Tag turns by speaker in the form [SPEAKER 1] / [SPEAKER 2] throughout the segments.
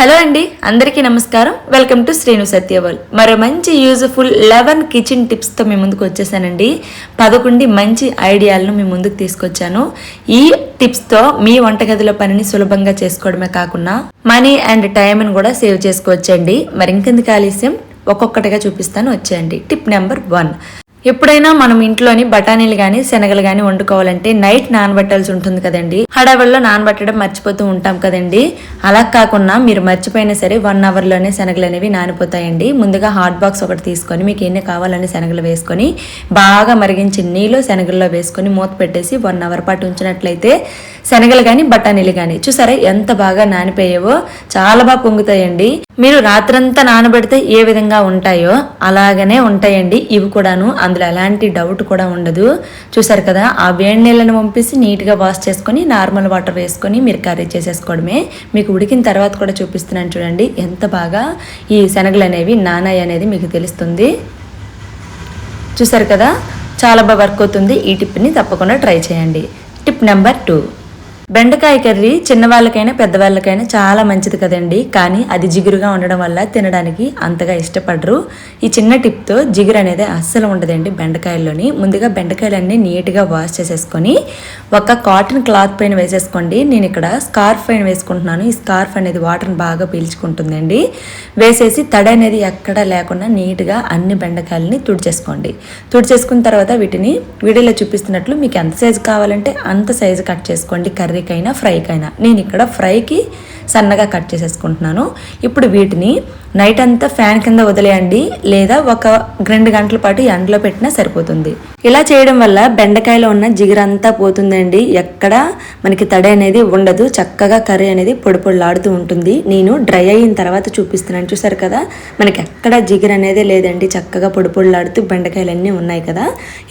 [SPEAKER 1] Hello అండి, అందరికీ నమస్కారం. Welcome to Srinu Satyaval. మరో మంచి యూజ్ఫుల్ 11 కిచెన్ టిప్స్తో మీ ముందుకు వచ్చేసానండి. 11 మంచి ఐడియాలను మీ ముందుకు తీసుకొచ్చాను. ఈ టిప్స్తో మీ వంటగదిలో పనిని సులభంగా చేసుకోవడమే కాకుండా మనీ అండ్ టైంని కూడా సేవ్ చేసుకోవచ్చండి. మరి ఇంకెందుకు ఆలస్యం, ఒక్కొక్కటిగా చూపిస్తాను, వచ్చేయండి. Tip number 1. ఎప్పుడైనా మనం ఇంట్లోని బఠానీలు కానీ శనగలు కానీ వండుకోవాలంటే నైట్ నానబెట్టాల్సి ఉంటుంది కదండి. హడావిడిలో నానబెట్టడం మర్చిపోతూ ఉంటాం కదండి. అలా కాకుండా మీరు మర్చిపోయినా సరే 1 అవర్లోనే శనగలు అనేవి నానిపోతాయండి. ముందుగా హాట్ బాక్స్ ఒకటి తీసుకొని మీకు ఎన్ని కావాలని శనగలు వేసుకొని బాగా మరిగించి నీళ్ళు శనగల్లో వేసుకొని మూత పెట్టేసి 1 అవర్ పాటు ఉంచినట్లయితే శనగలు కానీ బఠానీలు కానీ చూసారా ఎంత బాగా నానిపోయావో, చాలా బాగా పొంగుతాయండి. మీరు రాత్రంతా నానబెడితే ఏ విధంగా ఉంటాయో అలాగనే ఉంటాయండి ఇవి కూడాను. అందులో ఎలాంటి డౌట్ కూడా ఉండదు. చూసారు కదా, ఆ వేడి నీళ్ళని పంపేసి నీట్గా వాష్ చేసుకొని నార్మల్ వాటర్ వేసుకొని మీరు కర్రీ చేసేసుకోవడమే. మీకు ఉడికిన తర్వాత కూడా చూపిస్తున్నాను చూడండి ఎంత బాగా ఈ శనగలు అనేవి నానాయి అనేది మీకు తెలుస్తుంది. చూసారు కదా, చాలా బాగా వర్క్ అవుతుంది. ఈ టిప్ని తప్పకుండా ట్రై చేయండి. Tip number 2. బెండకాయ కర్రీ చిన్నవాళ్ళకైనా పెద్దవాళ్ళకైనా చాలా మంచిది కదండి. కానీ అది జిగురుగా ఉండడం వల్ల తినడానికి అంతగా ఇష్టపడరు. ఈ చిన్న టిప్తో జిగురు అనేది అస్సలు ఉండదండి బెండకాయల్లోని. ముందుగా బెండకాయలన్నీ నీట్గా వాష్ చేసేసుకొని ఒక కాటన్ క్లాత్ పైన వేసేసుకోండి. నేను ఇక్కడ స్కార్ఫ్ పైన వేసుకుంటున్నాను. ఈ స్కార్ఫ్ అనేది వాటర్ని బాగా పీల్చుకుంటుందండి. వేసేసి తడి అనేది ఎక్కడా లేకుండా నీట్గా అన్ని బెండకాయలని తుడిచేసుకోండి. తుడిచేసుకున్న తర్వాత వీటిని వీడియోలో చూపిస్తున్నట్లు మీకు ఎంత సైజు కావాలంటే అంత సైజు కట్ చేసుకోండి. కర్రీకైనా ఫ్రైకైనా. నేను ఇక్కడ ఫ్రైకి సన్నగా కట్ చేసేసుకుంటున్నాను. ఇప్పుడు వీటిని నైట్ అంతా ఫ్యాన్ కింద వదిలేయండి, లేదా ఒక 2 గంటల పాటు ఎండలో పెట్టినా సరిపోతుంది. ఇలా చేయడం వల్ల బెండకాయలో ఉన్న జిగురంతా పోతుందండి. ఎక్కడ మనకి తడి అనేది ఉండదు. చక్కగా కర్రీ అనేది పొడి పొడిలాడుతూ ఉంటుంది. నేను డ్రై అయిన తర్వాత చూపిస్తున్నాను. చూసారు కదా, మనకి ఎక్కడ జిగురు అనేది లేదండి. చక్కగా పొడి పొడిలాడుతూ బెండకాయలన్నీ ఉన్నాయి కదా.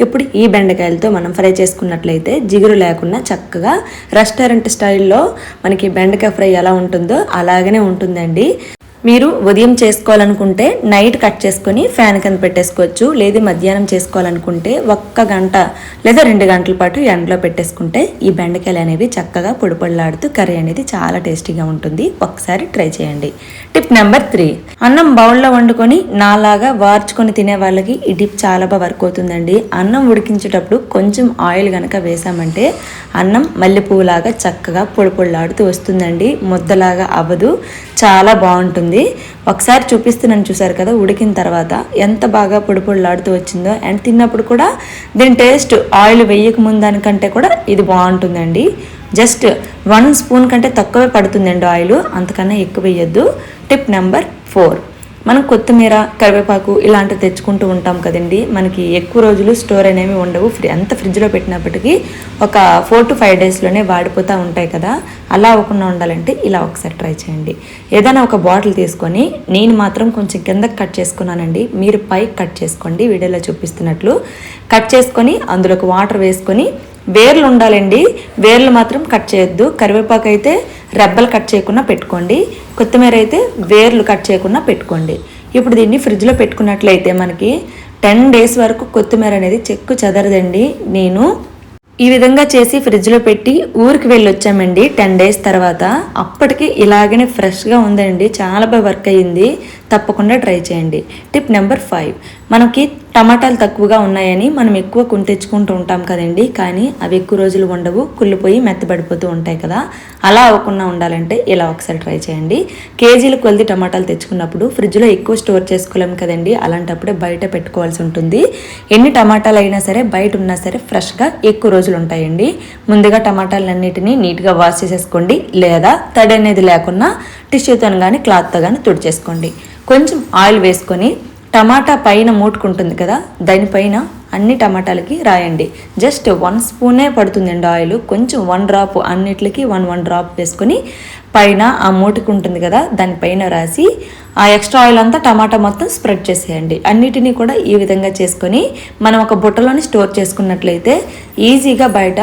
[SPEAKER 1] ఇప్పుడు ఈ బెండకాయలతో మనం ఫ్రై చేసుకున్నట్లయితే జిగురు లేకుండా చక్కగా రెస్టారెంట్ స్టైల్లో మనకి బెండకాయ ఫ్రై ఎలా ఉంటుందో అలాగనే ఉంటుందండి. మీరు ఉదయం చేసుకోవాలనుకుంటే నైట్ కట్ చేసుకొని ఫ్యాన్ కింద పెట్టేసుకోవచ్చు. లేదు మధ్యాహ్నం చేసుకోవాలనుకుంటే 1 గంట లేదా 2 గంటల పాటు ఎండలో పెట్టేసుకుంటే ఈ బెండకాయలు అనేవి చక్కగా పొడి పొడిలాడుతూ కర్రీ అనేది చాలా టేస్టీగా ఉంటుంది. ఒకసారి ట్రై చేయండి. Tip number 3. అన్నం బౌల్లో వండుకొని నాలాగా వార్చుకొని తినే వాళ్ళకి ఈ టిప్ చాలా బాగా వర్క్ అవుతుందండి. అన్నం ఉడికించేటప్పుడు కొంచెం ఆయిల్ కనుక వేసామంటే అన్నం మల్లెపువ్వులాగా చక్కగా పొడి పొడిలాడుతూ వస్తుందండి. ముద్దలాగా అవ్వదు, చాలా బాగుంటుంది. ఒకసారి చూపిస్తున్నాను. చూసారు కదా, ఉడికిన తర్వాత ఎంత బాగా పొడి పొడిలాడుతూ వచ్చిందో. అండ్ తిన్నప్పుడు కూడా దీని టేస్ట్ ఆయిల్ వేయక ముందు దానికంటే కూడా ఇది బాగుంటుందండి. జస్ట్ 1 స్పూన్ కంటే తక్కువే పడుతుందండి ఆయిల్, అంతకన్నా ఎక్కువ వేయద్దు. Tip number 4. మనం కొత్తిమీర కరివేపాకు ఇలాంటివి తెచ్చుకుంటూ ఉంటాం కదండి. మనకి ఎక్కువ రోజులు స్టోర్ అనేవి ఉండవు. ఎంత ఫ్రిడ్జ్లో పెట్టినప్పటికీ ఒక 4 to 5 డేస్లోనే వాడిపోతూ ఉంటాయి కదా. అలా అవ్వకుండా ఉండాలంటే ఇలా ఒకసారి ట్రై చేయండి. ఏదైనా ఒక బాటిల్ తీసుకొని, నేను మాత్రం కొంచెం కిందకి కట్ చేసుకున్నానండి, మీరు పైకి కట్ చేసుకోండి. వీడియోలో చూపిస్తున్నట్లు కట్ చేసుకొని అందులోకి వాటర్ వేసుకొని, వేర్లు ఉండాలండి, వేర్లు మాత్రం కట్ చేయొద్దు. కరివేపాకు అయితే రెబ్బలు కట్ చేయకుండా పెట్టుకోండి. కొత్తిమీర అయితే వేర్లు కట్ చేయకుండా పెట్టుకోండి. ఇప్పుడు దీన్ని ఫ్రిడ్జ్లో పెట్టుకున్నట్లయితే మనకి 10 డేస్ వరకు కొత్తిమీర అనేది చెక్కు చెదరదండి. నేను ఈ విధంగా చేసి ఫ్రిడ్జ్లో పెట్టి ఊరికి వెళ్ళి వచ్చామండి 10 డేస్ తర్వాత. అప్పటికి ఇలాగనే ఫ్రెష్గా ఉందండి. చాలా బాగా వర్క్ అయ్యింది. తప్పకుండా ట్రై చేయండి. Tip number 5. మనకి టమాటాలు తక్కువగా ఉన్నాయని మనం ఎక్కువ కొని తెచ్చుకుంటూ ఉంటాం కదండి. కానీ అవి ఎక్కువ రోజులు ఉండవు, కుళ్ళిపోయి మెత్తబడిపోతూ ఉంటాయి కదా. అలా అవ్వకుండా ఉండాలంటే ఇలా ఒకసారి ట్రై చేయండి. కేజీల కొద్ది టమాటాలు తెచ్చుకున్నప్పుడు ఫ్రిడ్జ్లో ఎక్కువ స్టోర్ చేసుకోలేం కదండి. అలాంటప్పుడే బయట పెట్టుకోవాల్సి ఉంటుంది. ఎన్ని టమాటాలు అయినా సరే బయట ఉన్నా సరే ఫ్రెష్గా ఎక్కువ రోజులు ఉంటాయండి. ముందుగా టమాటాలన్నిటినీ నీట్గా వాష్ చేసేసుకోండి, లేదా తడి అనేది లేకుండా టిష్యూతో కానీ క్లాత్తో కానీ తుడిచేసుకోండి. కొంచెం ఆయిల్ వేసుకొని టమాటా పైన మూటుకుంటుంది కదా, దానిపైన అన్ని టమాటాలకి రాయండి. జస్ట్ 1 స్పూనే పడుతుందండి ఆయిల్. కొంచెం 1 డ్రాప్ అన్నిటికి 1 డ్రాప్ వేసుకొని పైన ఆ మూటుకుంటుంది కదా దానిపైన రాసి ఆ ఎక్స్ట్రా ఆయిల్ అంతా టమాటా మొత్తం స్ప్రెడ్ చేసేయండి. అన్నిటినీ కూడా ఈ విధంగా చేసుకొని మనం ఒక బుట్టలోని స్టోర్ చేసుకున్నట్లయితే ఈజీగా బయట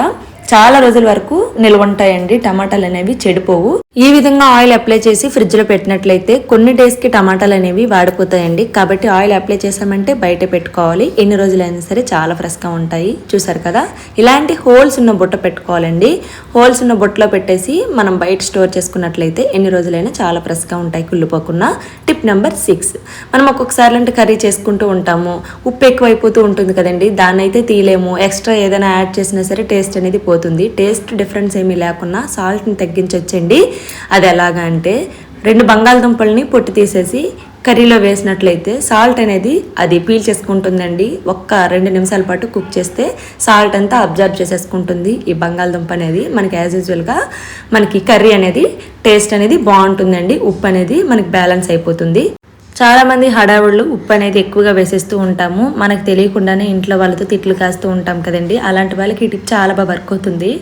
[SPEAKER 1] చాలా రోజుల వరకు నిల్వ ఉంటాయండి. టమాటాలు అనేవి చెడిపోవు. ఈ విధంగా ఆయిల్ అప్లై చేసి ఫ్రిడ్జ్లో పెట్టినట్లయితే కొన్ని డేస్కి టమాటాలు అనేవి వాడిపోతాయండి. కాబట్టి ఆయిల్ అప్లై చేసామంటే బయట పెట్టుకోవాలి. ఎన్ని రోజులైనా సరే చాలా ఫ్రెష్గా ఉంటాయి. చూసారు కదా, ఇలాంటి హోల్స్ ఉన్న బుట్ట పెట్టుకోవాలండి. హోల్స్ ఉన్న బుట్టలో పెట్టేసి మనం బయట స్టోర్ చేసుకున్నట్లయితే ఎన్ని రోజులైనా చాలా ఫ్రెష్గా ఉంటాయి కుళ్ళిపోకుండా. టిప్ నెంబర్ 6, మనం ఒక్కొక్కసారి అంటే కర్రీ చేసుకుంటూ ఉంటాము, ఉప్పు ఎక్కువైపోతూ ఉంటుంది కదండి, దాన్ని అయితే తీయలేము. ఎక్స్ట్రా ఏదైనా యాడ్ చేసినా సరే టేస్ట్ అనేది పోతుంది. టేస్ట్ డిఫరెన్స్ ఏమీ లేకుండా సాల్ట్ని తగ్గించొచ్చండి. అది ఎలాగా అంటే 2 బంగాళదుంపల్ని పొట్టు తీసేసి కర్రీలో వేసినట్లయితే సాల్ట్ అనేది అది పీల్ చేసుకుంటుందండి. ఒక్క 2 నిమిషాల పాటు కుక్ చేస్తే సాల్ట్ అంతా అబ్జర్వ్ చేసేసుకుంటుంది. ఈ బంగాళదుంప అనేది మనకి యాజ్ యూజువల్గా మనకి కర్రీ అనేది టేస్ట్ అనేది బాగుంటుందండి. ఉప్పు అనేది మనకి బ్యాలెన్స్ అయిపోతుంది. చాలామంది హడావుళ్ళు ఉప్పు అనేది ఎక్కువగా వేసేస్తూ ఉంటాము. మనకు తెలియకుండానే ఇంట్లో వాళ్ళతో తిట్లు కాస్తూ ఉంటాం కదండి. అలాంటి వాళ్ళకి ఈ టిప్ చాలా బాగా వర్క్ అవుతుంది.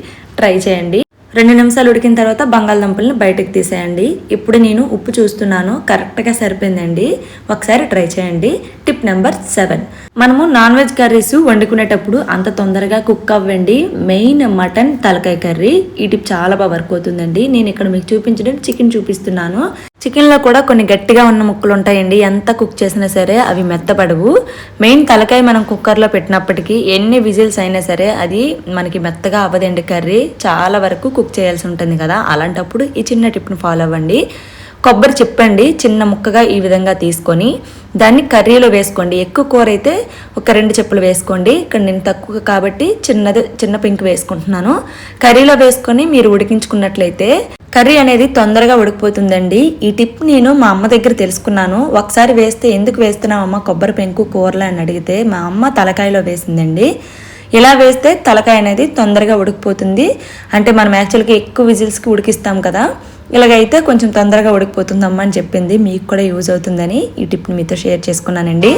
[SPEAKER 1] ట్రై చేయండి. 2 నిమిషాలు ఉడికిన తర్వాత బంగాళదుంపల్ని బయటకు తీసేయండి. ఇప్పుడు నేను ఉప్పు చూస్తున్నాను, కరెక్ట్గా సరిపోయిందండి. ఒకసారి ట్రై చేయండి. టిప్ నెంబర్ 7, మనము నాన్ వెజ్ కర్రీస్ వండుకునేటప్పుడు అంత తొందరగా కుక్ అవ్వండి. మెయిన్ మటన్ తలకాయ కర్రీ. ఈ టిప్ చాలా బాగా వర్క్ అవుతుందండి. నేను ఇక్కడ మీకు చూపించడం చికెన్ చూపిస్తున్నాను. చికెన్లో కూడా కొన్ని గట్టిగా ఉన్న ముక్కలు ఉంటాయండి. ఎంత కుక్ చేసినా సరే అవి మెత్తపడవు. మెయిన్ తలకాయ మనం కుక్కర్లో పెట్టినప్పటికీ ఎన్ని విజిల్స్ అయినా సరే అది మనకి మెత్తగా అవ్వదండి. కర్రీ చాలా వరకు కుక్ చేయాల్సి ఉంటుంది కదా. అలాంటప్పుడు ఈ చిన్న టిప్ని ఫాలో అవ్వండి. కొబ్బరి చెప్పండి చిన్న ముక్కగా ఈ విధంగా తీసుకొని దాన్ని కర్రీలో వేసుకోండి. ఎక్కువ కూర అయితే ఒక 2 చెప్పులు వేసుకోండి. ఇక్కడ నేను తక్కువ కాబట్టి చిన్న పింక్ వేసుకుంటున్నాను. కర్రీలో వేసుకొని మీరు ఉడికించుకున్నట్లయితే కర్రీ అనేది తొందరగా ఉడికిపోతుందండి. ఈ టిప్ నేను మా అమ్మ దగ్గర తెలుసుకున్నాను. ఒకసారి వేస్తే ఎందుకు వేస్తున్నావు అమ్మ కొబ్బరి పెంకు కూరలో అని అడిగితే మా అమ్మ తలకాయలో వేసిందండి. ఇలా వేస్తే తలకాయ అనేది తొందరగా ఉడికిపోతుంది. అంటే మనం యాక్చువల్గా ఎక్కువ విజిల్స్కి ఉడికిస్తాం కదా, ఇలాగైతే కొంచెం తొందరగా ఉడికిపోతుందమ్మా అని చెప్పింది. మీకు కూడా యూజ్ అవుతుందని ఈ టిప్ని మీతో షేర్ చేసుకున్నానండి.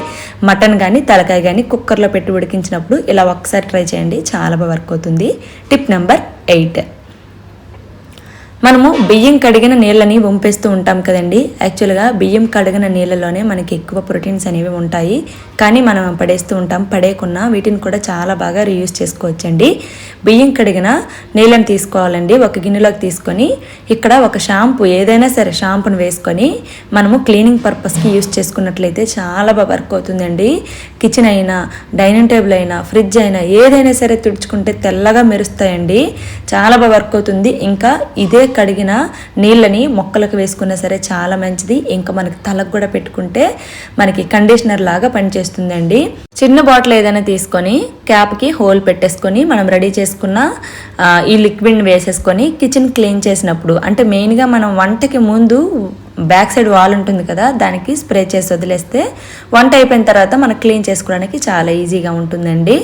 [SPEAKER 1] మటన్ కానీ తలకాయ కానీ కుక్కర్లో పెట్టి ఉడికించినప్పుడు ఇలా ఒకసారి ట్రై చేయండి, చాలా బాగా వర్క్ అవుతుంది. టిప్ నెంబర్ 8, మనము బియ్యం కడిగిన నీళ్ళని వంపేస్తూ ఉంటాం కదండి. యాక్చువల్గా బియ్యం కడిగిన నీళ్ళలోనే మనకి ఎక్కువ ప్రోటీన్స్ అనేవి ఉంటాయి. కానీ మనం పడేస్తూ ఉంటాం. పడేయకుండా వీటిని కూడా చాలా బాగా రీయూజ్ చేసుకోవచ్చండి. బియ్యం కడిగిన నీళ్ళని తీసుకోవాలండి. ఒక గిన్నెలోకి తీసుకొని ఇక్కడ ఒక షాంపూ ఏదైనా సరే షాంపూని వేసుకొని మనము క్లీనింగ్ పర్పస్కి యూజ్ చేసుకున్నట్లయితే చాలా బాగా వర్క్ అవుతుందండి. కిచెన్ అయినా డైనింగ్ టేబుల్ అయినా ఫ్రిడ్జ్ అయినా ఏదైనా సరే తుడుచుకుంటే తెల్లగా మెరుస్తాయండి. చాలా బాగా వర్క్ అవుతుంది. ఇంకా ఇదే కడిగిన నీళ్ళని మొక్కలకు వేసుకున్నా సరే చాలా మంచిది. ఇంకా మనకి తలకు కూడా పెట్టుకుంటే మనకి కండిషనర్ లాగా పనిచేస్తుందండి. చిన్న బాటిల్ ఏదైనా తీసుకొని క్యాప్కి హోల్ పెట్టేసుకొని మనం రెడీ చేసుకున్న ఈ లిక్విడ్ని వేసేసుకొని కిచెన్ క్లీన్ చేసినప్పుడు, అంటే మెయిన్గా మనం వంటకి ముందు బ్యాక్ సైడ్ వాల్ ఉంటుంది కదా, దానికి స్ప్రే చేసి వదిలేస్తే వంట అయిపోయిన తర్వాత మనకు క్లీన్ చేసుకోవడానికి చాలా ఈజీగా ఉంటుందండి.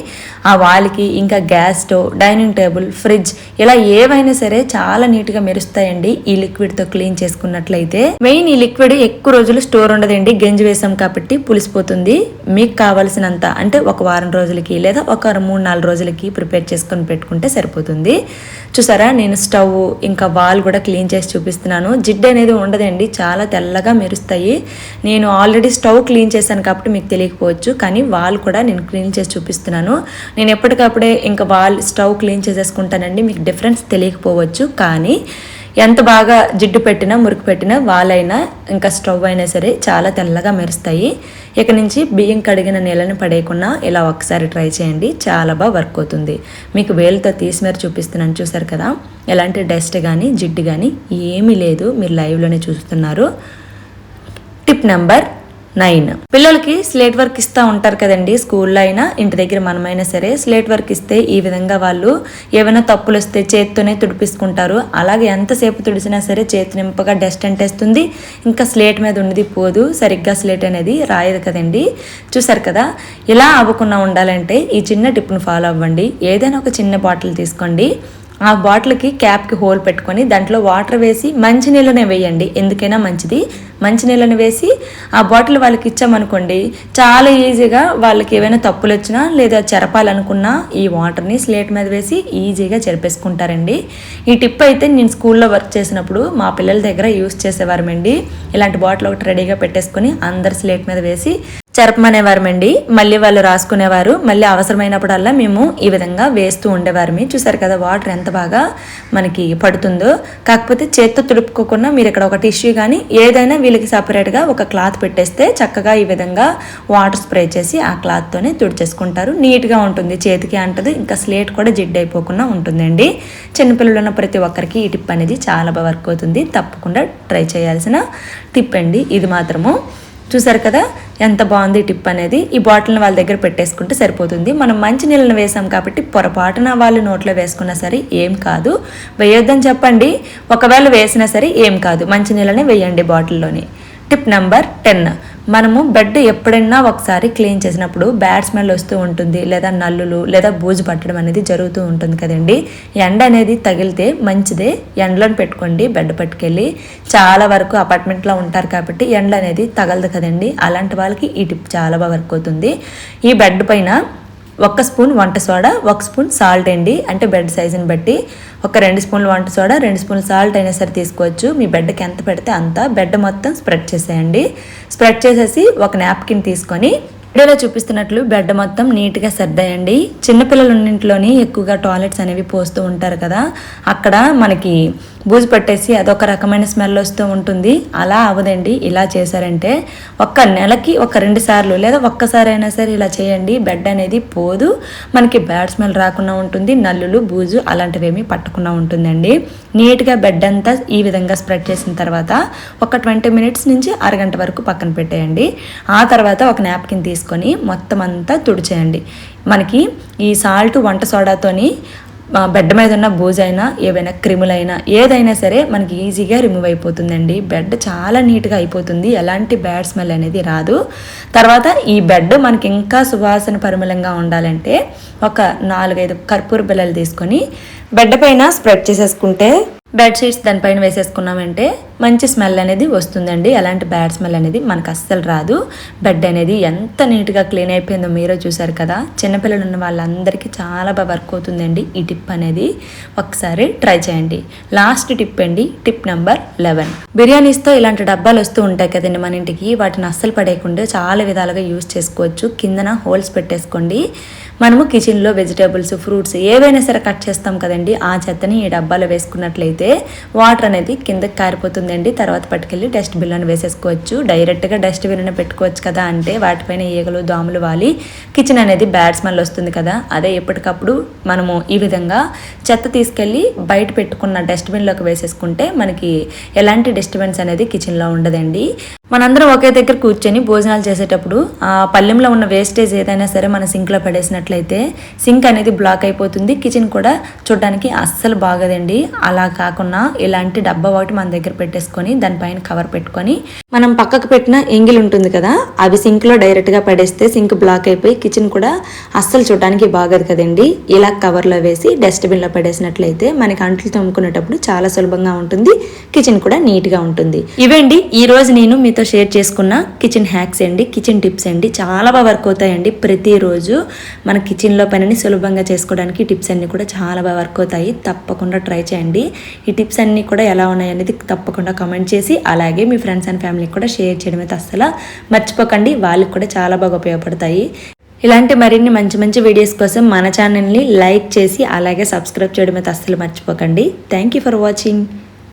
[SPEAKER 1] ఆ వాల్కి ఇంకా gas stove, dining table, fridge ఇలా ఏవైనా సరే చాలా నీట్గా మెరుస్తాయండి ఈ లిక్విడ్తో క్లీన్ చేసుకున్నట్లయితే. మెయిన్ ఈ లిక్విడ్ ఎక్కువ రోజులు స్టోర్ ఉండదండి. గంజి వేసాం కాబట్టి పులిసిపోతుంది. మీకు కావాల్సినంత అంటే ఒక వారం రోజులకి లేదా ఒక 3-4 రోజులకి ప్రిపేర్ చేసుకొని పెట్టుకుంటే సరిపోతుంది. చూసారా, నేను స్టవ్ ఇంకా వాల్ కూడా క్లీన్ చేసి చూపిస్తున్నాను. జిడ్డు అనేది ఉండదండి, చాలా తెల్లగా మెరుస్తాయి. నేను ఆల్రెడీ స్టవ్ క్లీన్ చేశాను కాబట్టి మీకు తెలియకపోవచ్చు, కానీ వాల్ కూడా నేను క్లీన్ చేసి చూపిస్తున్నాను. నేను ఎప్పటికప్పుడే ఇంకా స్టవ్ క్లీన్ చేసేసుకుంటానండి. మీకు డిఫరెన్స్ తెలియకపోవచ్చు, కానీ ఎంత బాగా జిడ్డు పెట్టినా మురికి పెట్టినా వాలైనా ఇంకా స్టవ్ అయినా సరే చాలా తెల్లగా మెరుస్తాయి. ఇక నుంచి బియ్యం కడిగిన నీళ్ళని పడేయకుండా ఇలా ఒకసారి ట్రై చేయండి, చాలా బాగా వర్క్ అవుతుంది. మీకు వేలుతో తీసి మరి చూపిస్తున్నాను, చూసారు కదా, ఎలాంటి డస్ట్ కానీ జిడ్డు కానీ ఏమీ లేదు. మీరు లైవ్లోనే చూస్తున్నారు. టిప్ నెంబర్ 9, పిల్లలకి స్లేట్ వర్క్ ఇస్తూ ఉంటారు కదండి. స్కూల్లో అయినా ఇంటి దగ్గర మనమైనా సరే స్లేట్ వర్క్ ఇస్తే ఈ విధంగా వాళ్ళు ఏమైనా తప్పులు వస్తే చేతితోనే తుడిపిసుకుంటారు. అలాగే ఎంతసేపు తుడిసినా సరే చేతి నింపగా డస్ట్ అంటేస్తుంది. ఇంకా స్లేట్ మీద ఉన్నది పోదు, సరిగ్గా స్లేట్ అనేది రాయదు కదండి. చూసారు కదా, ఇలా అవ్వకుండా ఉండాలంటే ఈ చిన్న టిప్ను ఫాలో అవ్వండి. ఏదైనా ఒక చిన్న బాటిల్ తీసుకోండి. ఆ బాటిల్కి క్యాప్కి హోల్ పెట్టుకొని దాంట్లో వాటర్ వేసి మంచినీళ్ళనే వేయండి. ఎందుకైనా మంచిది. మంచినీళ్ళని వేసి ఆ బాటిల్ వాళ్ళకి ఇచ్చామనుకోండి, చాలా ఈజీగా వాళ్ళకి ఏమైనా తప్పులు వచ్చినా లేదా చెరపాలనుకున్నా ఈ వాటర్ని స్లేట్ మీద వేసి ఈజీగా చెరిపేసుకుంటారండి. ఈ టిప్ అయితే నేను స్కూల్లో వర్క్ చేసినప్పుడు మా పిల్లల దగ్గర యూస్ చేసేవారమండి. ఇలాంటి బాటిల్ ఒకటి రెడీగా పెట్టేసుకొని అందరు స్లేట్ మీద వేసి చెరపమనేవారమండి. మళ్ళీ వాళ్ళు రాసుకునేవారు. మళ్ళీ అవసరమైనప్పుడల్లా మేము ఈ విధంగా వేస్తూ ఉండేవారమి. చూసారు కదా వాటర్ ఎంత బాగా మనకి పడుతుందో. కాకపోతే చేత్తో తుడుపుకోకుండా మీరు ఇక్కడ ఒక టిష్యూ కానీ ఏదైనా వీళ్ళకి సపరేట్గా ఒక క్లాత్ పెట్టేస్తే చక్కగా ఈ విధంగా వాటర్ స్ప్రే చేసి ఆ క్లాత్తోనే తుడిచేసుకుంటారు. నీట్గా ఉంటుంది, చేతికి అంటది, ఇంకా స్లేట్ కూడా జిడ్డు అయిపోకుండా ఉంటుందండి. చిన్నపిల్లలు ఉన్న ప్రతి ఒక్కరికి ఈ టిప్ అనేది చాలా బాగా వర్క్ అవుతుంది. తప్పకుండా ట్రై చేయాల్సిన టిప్ అండి ఇది మాత్రము. చూసారు కదా ఎంత బాగుంది టిప్ అనేది. ఈ బాటిల్ని వాళ్ళ దగ్గర పెట్టేసుకుంటే సరిపోతుంది. మనం మంచి నీళ్ళని వేసాం కాబట్టి పొరపాటున వాళ్ళు నోట్లో వేసుకున్నా సరే ఏం కాదు. వేయొద్దని చెప్పండి, ఒకవేళ వేసినా సరే ఏం కాదు, మంచి నీళ్ళని వేయండి బాటిల్లోని. టిప్ నెంబర్ 10, మనము బెడ్ ఎప్పుడైనా ఒకసారి క్లీన్ చేసినప్పుడు బ్యాడ్ స్మెల్ వస్తూ ఉంటుంది, లేదా నల్లులు లేదా బూజు పట్టడం అనేది జరుగుతూ ఉంటుంది కదండి. ఎండ అనేది తగిలితే మంచిదే, ఎండలను పెట్టుకోండి బెడ్ పట్టుకెళ్ళి. చాలా వరకు అపార్ట్మెంట్లో ఉంటారు కాబట్టి ఎండ అనేది తగలదు కదండి. అలాంటి వాళ్ళకి ఈ టిప్ చాలా బాగా వర్క్ అవుతుంది. ఈ బెడ్ పైన 1 స్పూన్ వంట సోడా, 1 స్పూన్ సాల్ట్ అండి, అంటే బెడ్ సైజుని బట్టి. ఒక 2 స్పూన్లు వంట సోడా, 2 స్పూన్లు సాల్ట్ అయినా సరే తీసుకోవచ్చు. మీ బెడ్కి ఎంత పెడితే అంత బెడ్ మొత్తం స్ప్రెడ్ చేసేయండి. స్ప్రెడ్ చేసేసి ఒక నాప్కిన్ తీసుకొని వీడియోలో చూపిస్తున్నట్లు బెడ్ మొత్తం నీట్గా సర్దేయండి. చిన్నపిల్లల ఇంట్లోని ఎక్కువగా టాయిలెట్స్ అనేవి పోస్తూ ఉంటారు కదా, అక్కడ మనకి బూజు పట్టేసి అదొక రకమైన స్మెల్ వస్తూ ఉంటుంది. అలా అవ్వదండి. ఇలా చేశారంటే ఒక్క నెలకి ఒక 2 సార్లు లేదా ఒక్కసారి అయినా సరే ఇలా చేయండి. బెడ్ అనేది పోదు, మనకి బ్యాడ్ స్మెల్ రాకుండా ఉంటుంది, నల్లులు బూజు అలాంటివి ఏమీ పట్టకుండా ఉంటుందండి. నీట్గా బెడ్ అంతా ఈ విధంగా స్ప్రెడ్ చేసిన తర్వాత ఒక 20 మినిట్స్ నుంచి అరగంట వరకు పక్కన పెట్టేయండి. ఆ తర్వాత ఒక నాప్కిన్ తీసుకొని మొత్తం అంతా తుడిచేయండి. మనకి ఈ సాల్ట్ వంట సోడాతోని బెడ్ మీద ఉన్న బూజైనా ఏవైనా క్రిములైనా ఏదైనా సరే మనకి ఈజీగా రిమూవ్ అయిపోతుందండి. బెడ్ చాలా నీట్గా అయిపోతుంది, ఎలాంటి బ్యాడ్ స్మెల్ అనేది రాదు. తర్వాత ఈ బెడ్ మనకి ఇంకా సువాసన పరిమళంగా ఉండాలంటే ఒక 4-5 కర్పూర బిళ్ళలు తీసుకొని బెడ్ పైన స్ప్రెడ్ చేసేసుకుంటే, బెడ్షీట్స్ దానిపైన వేసేసుకున్నామంటే మంచి స్మెల్ అనేది వస్తుందండి. అలాంటి బ్యాడ్ స్మెల్ అనేది మనకు అస్సలు రాదు. బెడ్ అనేది ఎంత నీట్గా క్లీన్ అయిపోయిందో మీరే చూసారు కదా. చిన్నపిల్లలు ఉన్న వాళ్ళందరికీ చాలా బాగా వర్క్ అవుతుందండి ఈ టిప్ అనేది. ఒకసారి ట్రై చేయండి. లాస్ట్ టిప్ అండి, టిప్ నెంబర్ 11. బిర్యానీస్తో ఇలాంటి డబ్బాలు వస్తూ ఉంటాయి కదండి మన ఇంటికి. వాటిని అస్సలు పడేయకుండా చాలా విధాలుగా యూజ్ చేసుకోవచ్చు. కిందన హోల్స్ పెట్టేసుకోండి. మనము కిచెన్లో వెజిటేబుల్స్, ఫ్రూట్స్ ఏవైనా సరే కట్ చేస్తాం కదండి, ఆ చెత్తని ఈ డబ్బాలో వేసుకున్నట్లయితే వాటర్ అనేది కిందకి కారిపోతుందండి. తర్వాత పట్టుకెళ్ళి డస్ట్బిన్లో వేసేసుకోవచ్చు. డైరెక్ట్గా డస్ట్బిన్ పెట్టుకోవచ్చు కదా, అంటే వాటిపైన ఈగలు దోమలు వాలి కిచెన్ అనేది బ్యాడ్ స్మెల్ వస్తుంది కదా. అదే ఎప్పటికప్పుడు మనము ఈ విధంగా చెత్త తీసుకెళ్ళి బయట పెట్టుకున్న డస్ట్బిన్లోకి వేసేసుకుంటే మనకి ఎలాంటి డిస్టర్బెన్స్ అనేది కిచెన్లో ఉండదండి. మనందరం ఒకే దగ్గర కూర్చొని భోజనాలు చేసేటప్పుడు ఆ పళ్ళెంలో ఉన్న వేస్టేజ్ ఏదైనా సరే మన సింక్లో పడేసినట్లయితే సింక్ అనేది బ్లాక్ అయిపోతుంది. కిచెన్ కూడా చూడడానికి అస్సలు బాగదండి. అలా కాకుండా ఇలాంటి డబ్బా ఒకటి మన దగ్గర పెట్టేసుకొని దానిపైన కవర్ పెట్టుకొని మనం పక్కకు పెట్టిన ఎంగిల్ ఉంటుంది కదా, అవి సింక్లో డైరెక్ట్గా పడేస్తే సింక్ బ్లాక్ అయిపోయి కిచెన్ కూడా అస్సలు చూడడానికి బాగదు కదండి. ఇలా కవర్లో వేసి డస్ట్బిన్లో పడేసినట్లయితే మనకి అంట్లు తోముకునేటప్పుడు చాలా సులభంగా ఉంటుంది, కిచెన్ కూడా నీట్గా ఉంటుంది. ఇవేండి ఈ రోజు నేను మీతో షేర్ చేసుకున్న కిచెన్ హ్యాక్స్ అండి, కిచెన్ టిప్స్ అండి. చాలా బాగా వర్క్ అవుతాయండి. ప్రతిరోజు మన కిచెన్లో పనిని సులభంగా చేసుకోవడానికి టిప్స్ అన్నీ కూడా చాలా బాగా వర్క్ అవుతాయి. తప్పకుండా ట్రై చేయండి. ఈ టిప్స్ అన్నీ కూడా ఎలా ఉన్నాయి అనేది తప్పకుండా కామెంట్ చేసి అలాగే మీ ఫ్రెండ్స్ అండ్ ఫ్యామిలీకి కూడా షేర్ చేయడం అయితే అస్సలు మర్చిపోకండి. వాళ్ళకి కూడా చాలా బాగా ఉపయోగపడతాయి. ఇలాంటి మరిన్ని మంచి మంచి వీడియోస్ కోసం మన ఛానల్ని లైక్ చేసి అలాగే సబ్స్క్రైబ్ చేయడం అయితే అస్సలు మర్చిపోకండి. Thank you for watching.